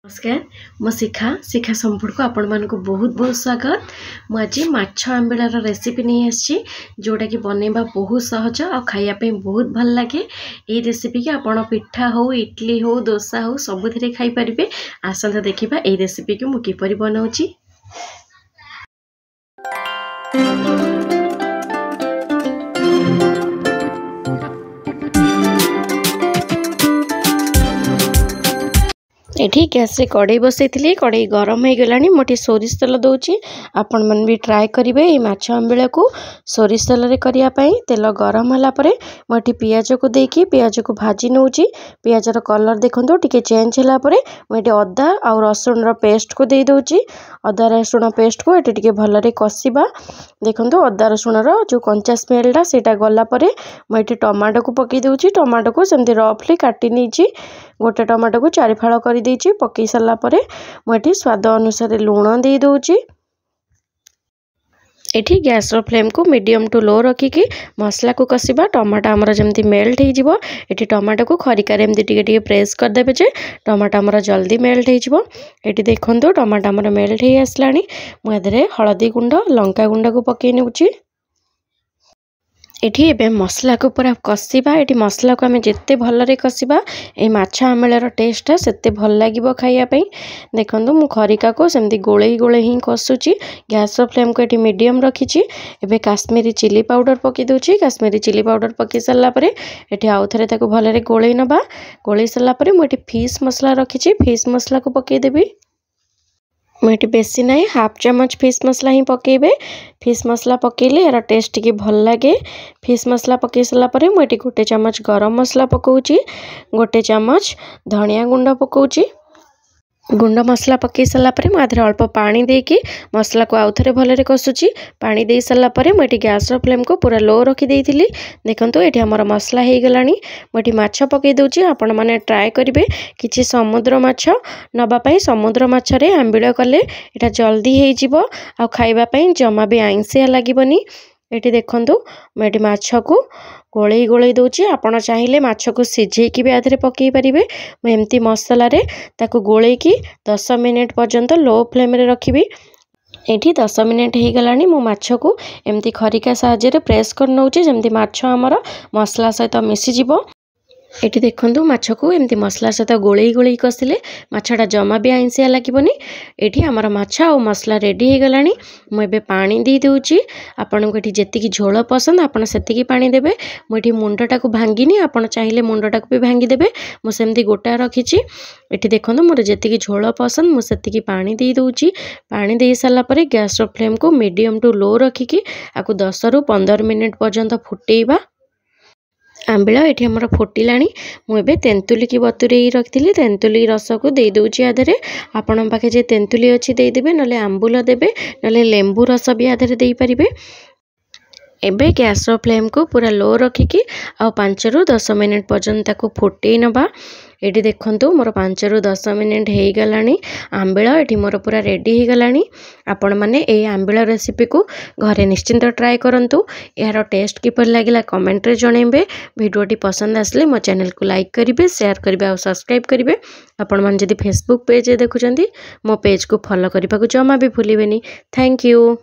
नमस्कार मो शिखा शिखा संपूर्ण को आपण मानक बहुत बहुत स्वागत। मुझे माछ आंबिलार रेसिपी नहीं आसी जोटा कि बनैबा बहुत सहज और खाइबा बहुत भल लगे। ये रेसिपी की आपण पिठा हो इडली हो डोसा हो सबुथिरे खाई परिबे। आसंता देखिबा ये रेसिपी को मु किपरि बनाउची। एठी गैस रे कड़ाई बसई कड़ाई गरम हो गला मोटे सोरिष तेल दूची। आपण मन भी ट्राए करेंगे ये माछ आंबिला को सोरिष तेल रे करिया पई। तेल गरम होला परे मोटे पियाज को देकी पियाज को भाजी नउची। पियाज रो कलर देखंतु टिके चेंज होला परे मोटे अदा और रसुन रो पेस्ट को दे दोची। अदा रसुन पेस्ट को एटी टिके भल रे कसिबा। देखंतु अदा रसुन रो जो कंचा स्मेलटा सेटा गला परे मोटे टमाटो को पकई दोची। टमाटो को सेमती रफली काटी नीची। गोटे टमाटो को चारि फाळ कर देची। पकई सारा परे मुझे स्वाद अनुसार लुण दे दोची। एठी गैस रो फ्लेम को मीडियम टू लो रखिकी मसला को कसिबा। टमाटो आमर जमती मेल्ट हो जिवो। एठी टमाटो को खरिकार एमती टिके टिके प्रेस कर देबे जे टमाटो आमर जल्दी मेल्ट हो जिवो। एठी देखंतु टमाटो आमर मेल्ट हो आसलानी। मु एदरे हळदी गुंड लंका गुंड को पकई नेउची। एठी एबे मसला को पूरा कसिबा। एठी मसला को आमे जेते भल रे कसिबा ए माछ आंबिलार टेस्ट सेते भल लागिबो खाइया पई। देखंतु मु खरिका को सेमती गोळेई गोळे ही कसुची। गैस रो फ्लेम को एठी मीडियम रखिची। एबे काश्मीरी चिली पाउडर पकई दोची। काश्मीरी चिली पाउडर पकई सारला परे एठी आउ थरे ताको भल रे गोळेई नबा। गोळेई सारला परे मु एठी फिश मसला रखिची। फिश मसला को पकई देबी। मुझे बेसी ना हाफ चमच फिश मसला ही पकेबे। फिश मसला पकेले यार टेस्ट की भल लगे। फिश मसला पकई सारा पर मुझे गोटे चमच गरम मसला पकाउची। गोटे चमच धनिया गुंड पकाउची। गुंड मसला पकई सारा पर मुझे अल्प पानी देकी मसला को आउ थे भल कसुची। पानी दे सारा पर मुझे गैस रो फ्लेम को पूरा लो रखी देइथिली। देखंतु एठी हमर मसला हे गलानी। मुझे माछ पकई दोची। आपण माने ट्राए करिवे किछि समुद्र माछ नबा पई। समुद्र माछ रे आंबिला कले एटा जल्दी हे जिवो आ खाइबा पई जमा भी आइंसिया लागिबनी। एठी देखंतु मुझे माछ को गोळेई गोळेई दोची। आपण चाहिले माछ को सिझेकी भी आधरे पकई परिबे। मैं एमती मसला रे ताको गोळेई की 10 मिनिट पर्यंत लो फ्लेम रे रखिबी। एठी 10 मिनिट हो गलानी। मो माछ को एमती खरिका साहाय्य प्रेस कर नउची जेमती माछ हमर मसला सहित मिसी जिवो। एठी देखंतु माछ को एमती मसला सहित गोळेई गोळेई कसिले माछटा जमा भी आइंसिया लागिबनी। एठी हमर माछ और मसला रेडी हो गलानी। मु एबे पानी दे दोची। आपन को एठी जेतिकी झोल पसंद आपन सेतिकी पानी देबे। मु एठी मुंडटा को भांगिनी। आपन चाहिले मुंडटा को भी भांगी देबे। मु सेमती गोटा रखिची। एठी देखंतु मोर जेतिकी झोल पसंद मु सेतिकी पानी दे दोची। पानी दे सारला परे गैस रो फ्लेम को मीडियम टू लो रखिकी आकु 10 रु 15 मिनिट पर्यंत फुटेइबा। आंबिला एठी हमर फुटिलानी। मु एबे तेंतुली की बतुरेई रखिथिली। तेंतुली रस को दे दोची आधरे। आपण पाखे जे तेंतुली अछि दे देबे नले आंबुल देबे नले लेंबू रस भी आधरे देई परिबे। एबे गैस रो फ्लेम को पूरा लो रखिकी आ 5 रु 10 मिनिट पर्यंत ताको फुटेई नबा। एठी देखंतु मोर 5 रु 10 मिनिट हे गलानी। आंबिला एठी मोर पूरा रेडी हे गलानी। आपण माने ए आंबिला रेसिपी को घरे निश्चिंत ट्राए करंतु। यार टेस्ट किपर लागिला कमेंट रे जणेबे। वीडियोटी पसंद आसले मो चैनल को लाइक करिवे शेयर करिवे और सब्सक्राइब करिवे। आपण मान जदि फेसबुक पेज देखुचंती मो पेज को फॉलो करबा को जमा भी भूलिबेनी। Thank you.